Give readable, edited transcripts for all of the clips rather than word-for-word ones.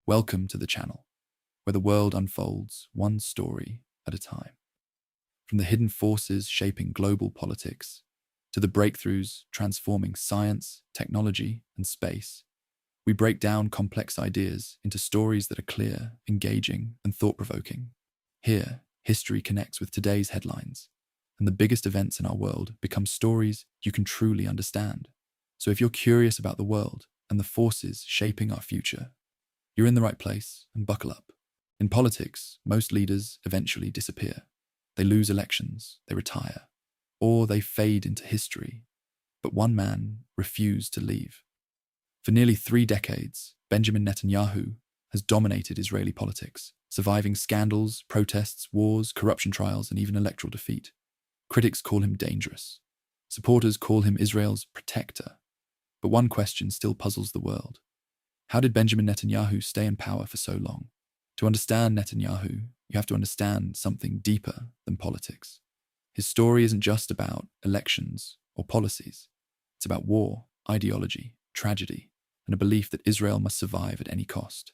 Welcome to the channel, where the world unfolds one story at a time. From the hidden forces shaping global politics to the breakthroughs transforming science, technology, and space, we break down complex ideas into stories that are clear, engaging, and thought-provoking. Here, history connects with today's headlines, and the biggest events in our world become stories you can truly understand. So if you're curious about the world and the forces shaping our future, you're in the right place, and buckle up. In politics, most leaders eventually disappear. They lose elections, they retire, or they fade into history. But one man refused to leave. For nearly 3 decades, Benjamin Netanyahu has dominated Israeli politics, surviving scandals, protests, wars, corruption trials, and even electoral defeat. Critics call him dangerous. Supporters call him Israel's protector. But one question still puzzles the world. How did Benjamin Netanyahu stay in power for so long? To understand Netanyahu, you have to understand something deeper than politics. His story isn't just about elections or policies. It's about war, ideology, tragedy, and a belief that Israel must survive at any cost.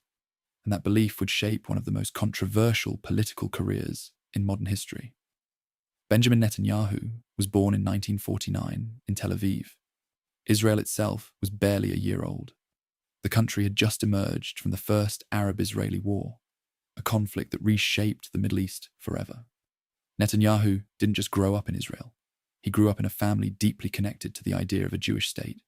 And that belief would shape one of the most controversial political careers in modern history. Benjamin Netanyahu was born in 1949 in Tel Aviv. Israel itself was barely a year old. The country had just emerged from the First Arab-Israeli War, a conflict that reshaped the Middle East forever. Netanyahu didn't just grow up in Israel. He grew up in a family deeply connected to the idea of a Jewish state.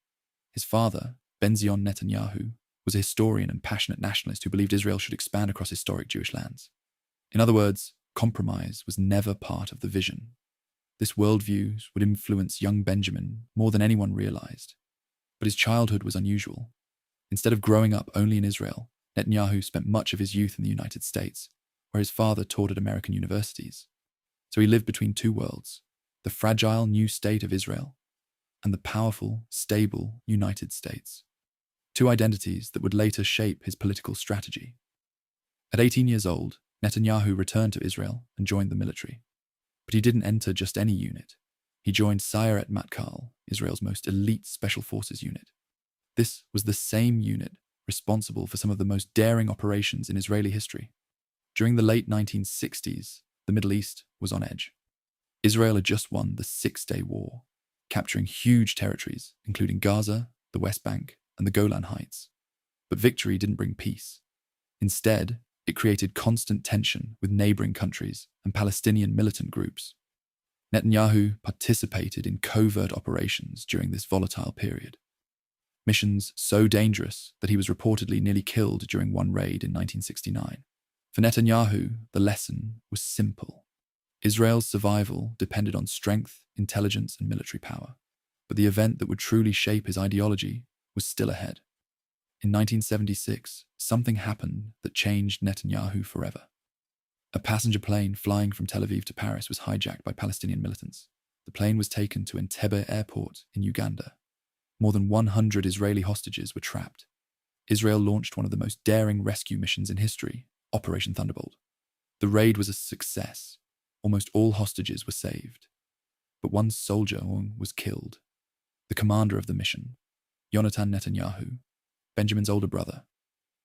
His father, Benzion Netanyahu, was a historian and passionate nationalist who believed Israel should expand across historic Jewish lands. In other words, compromise was never part of the vision. This worldview would influence young Benjamin more than anyone realized. But his childhood was unusual. Instead of growing up only in Israel, Netanyahu spent much of his youth in the United States, where his father taught at American universities. So he lived between two worlds, the fragile new state of Israel and the powerful, stable United States. Two identities that would later shape his political strategy. At 18 years old, Netanyahu returned to Israel and joined the military. But he didn't enter just any unit. He joined Sayeret Matkal, Israel's most elite special forces unit. This was the same unit responsible for some of the most daring operations in Israeli history. During the late 1960s, the Middle East was on edge. Israel had just won the Six-Day War, capturing huge territories, including Gaza, the West Bank, and the Golan Heights. But victory didn't bring peace. Instead, it created constant tension with neighboring countries and Palestinian militant groups. Netanyahu participated in covert operations during this volatile period. Missions so dangerous that he was reportedly nearly killed during one raid in 1969. For Netanyahu, the lesson was simple. Israel's survival depended on strength, intelligence, and military power. But the event that would truly shape his ideology was still ahead. In 1976, something happened that changed Netanyahu forever. A passenger plane flying from Tel Aviv to Paris was hijacked by Palestinian militants. The plane was taken to Entebbe Airport in Uganda. More than 100 Israeli hostages were trapped. Israel launched one of the most daring rescue missions in history, Operation Thunderbolt. The raid was a success. Almost all hostages were saved. But one soldier was killed. The commander of the mission, Yonatan Netanyahu, Benjamin's older brother.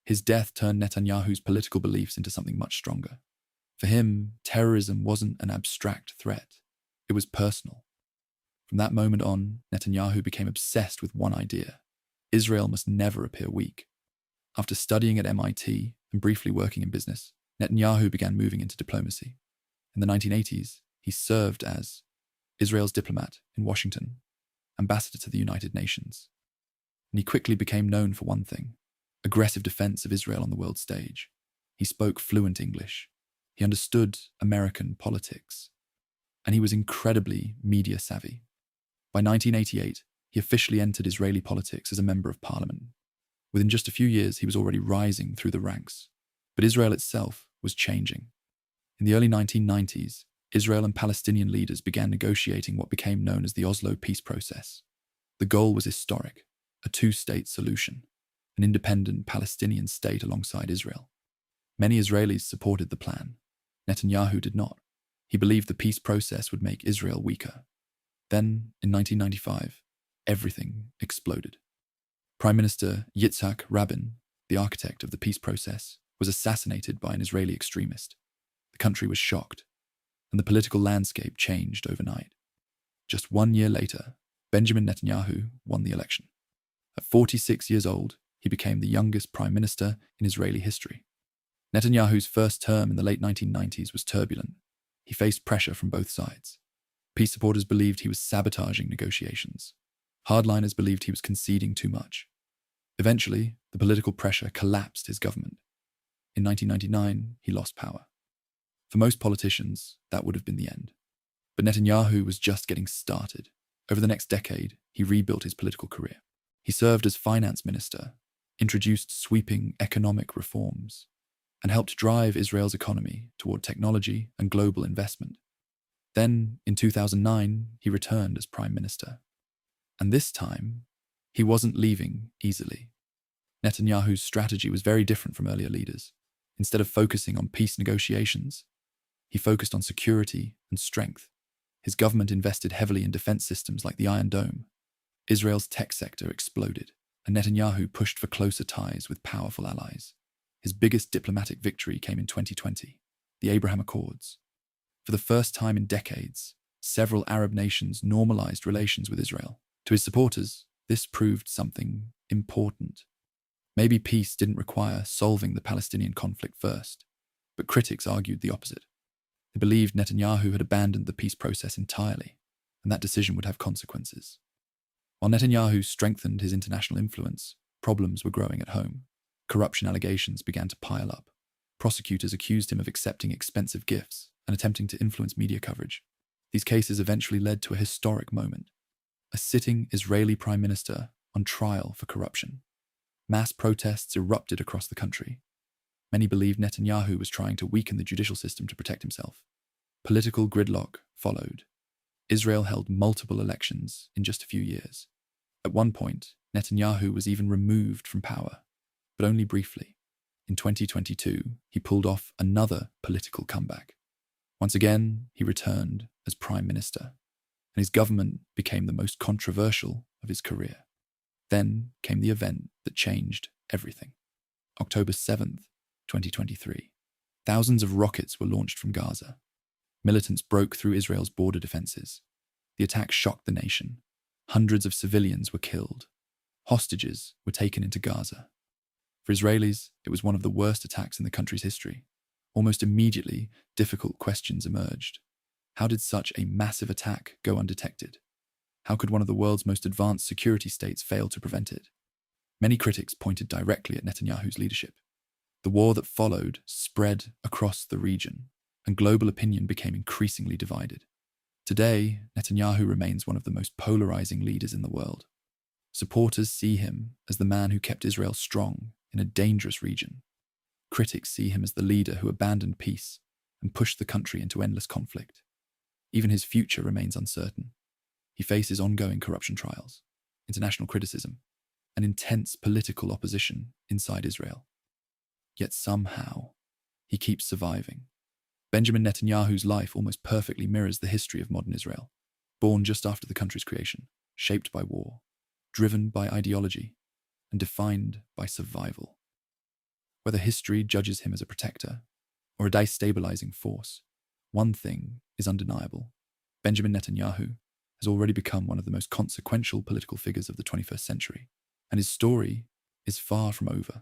His death turned Netanyahu's political beliefs into something much stronger. For him, terrorism wasn't an abstract threat. It was personal. From that moment on, Netanyahu became obsessed with one idea. Israel must never appear weak. After studying at MIT and briefly working in business, Netanyahu began moving into diplomacy. In the 1980s, he served as Israel's diplomat in Washington, ambassador to the United Nations. And he quickly became known for one thing: aggressive defense of Israel on the world stage. He spoke fluent English. He understood American politics. And he was incredibly media savvy. By 1988, he officially entered Israeli politics as a member of parliament. Within just a few years, he was already rising through the ranks. But Israel itself was changing. In the early 1990s, Israel and Palestinian leaders began negotiating what became known as the Oslo peace process. The goal was historic: a two-state solution, an independent Palestinian state alongside Israel. Many Israelis supported the plan. Netanyahu did not. He believed the peace process would make Israel weaker. Then, in 1995, everything exploded. Prime Minister Yitzhak Rabin, the architect of the peace process, was assassinated by an Israeli extremist. The country was shocked, and the political landscape changed overnight. Just 1 year later, Benjamin Netanyahu won the election. At 46 years old, he became the youngest prime minister in Israeli history. Netanyahu's first term in the late 1990s was turbulent. He faced pressure from both sides. Peace supporters believed he was sabotaging negotiations. Hardliners believed he was conceding too much. Eventually, the political pressure collapsed his government. In 1999, he lost power. For most politicians, that would have been the end. But Netanyahu was just getting started. Over the next decade, he rebuilt his political career. He served as finance minister, introduced sweeping economic reforms, and helped drive Israel's economy toward technology and global investment. Then, in 2009, he returned as prime minister. And this time, he wasn't leaving easily. Netanyahu's strategy was very different from earlier leaders. Instead of focusing on peace negotiations, he focused on security and strength. His government invested heavily in defense systems like the Iron Dome. Israel's tech sector exploded, and Netanyahu pushed for closer ties with powerful allies. His biggest diplomatic victory came in 2020, the Abraham Accords. For the first time in decades, several Arab nations normalized relations with Israel. To his supporters, this proved something important. Maybe peace didn't require solving the Palestinian conflict first, but critics argued the opposite. They believed Netanyahu had abandoned the peace process entirely, and that decision would have consequences. While Netanyahu strengthened his international influence, problems were growing at home. Corruption allegations began to pile up. Prosecutors accused him of accepting expensive gifts and attempting to influence media coverage. These cases eventually led to a historic moment: a sitting Israeli prime minister on trial for corruption. Mass protests erupted across the country. Many believed Netanyahu was trying to weaken the judicial system to protect himself. Political gridlock followed. Israel held multiple elections in just a few years. At one point, Netanyahu was even removed from power, but only briefly. In 2022, he pulled off another political comeback. Once again, he returned as prime minister, and his government became the most controversial of his career. Then came the event that changed everything. October 7th, 2023. Thousands of rockets were launched from Gaza. Militants broke through Israel's border defenses. The attack shocked the nation. Hundreds of civilians were killed. Hostages were taken into Gaza. For Israelis, it was one of the worst attacks in the country's history. Almost immediately, difficult questions emerged. How did such a massive attack go undetected? How could one of the world's most advanced security states fail to prevent it? Many critics pointed directly at Netanyahu's leadership. The war that followed spread across the region, and global opinion became increasingly divided. Today, Netanyahu remains one of the most polarizing leaders in the world. Supporters see him as the man who kept Israel strong in a dangerous region. Critics see him as the leader who abandoned peace and pushed the country into endless conflict. Even his future remains uncertain. He faces ongoing corruption trials, international criticism, and intense political opposition inside Israel. Yet somehow, he keeps surviving. Benjamin Netanyahu's life almost perfectly mirrors the history of modern Israel. Born just after the country's creation, shaped by war, driven by ideology, and defined by survival. Whether history judges him as a protector or a destabilizing force, one thing is undeniable. Benjamin Netanyahu has already become one of the most consequential political figures of the 21st century, and his story is far from over.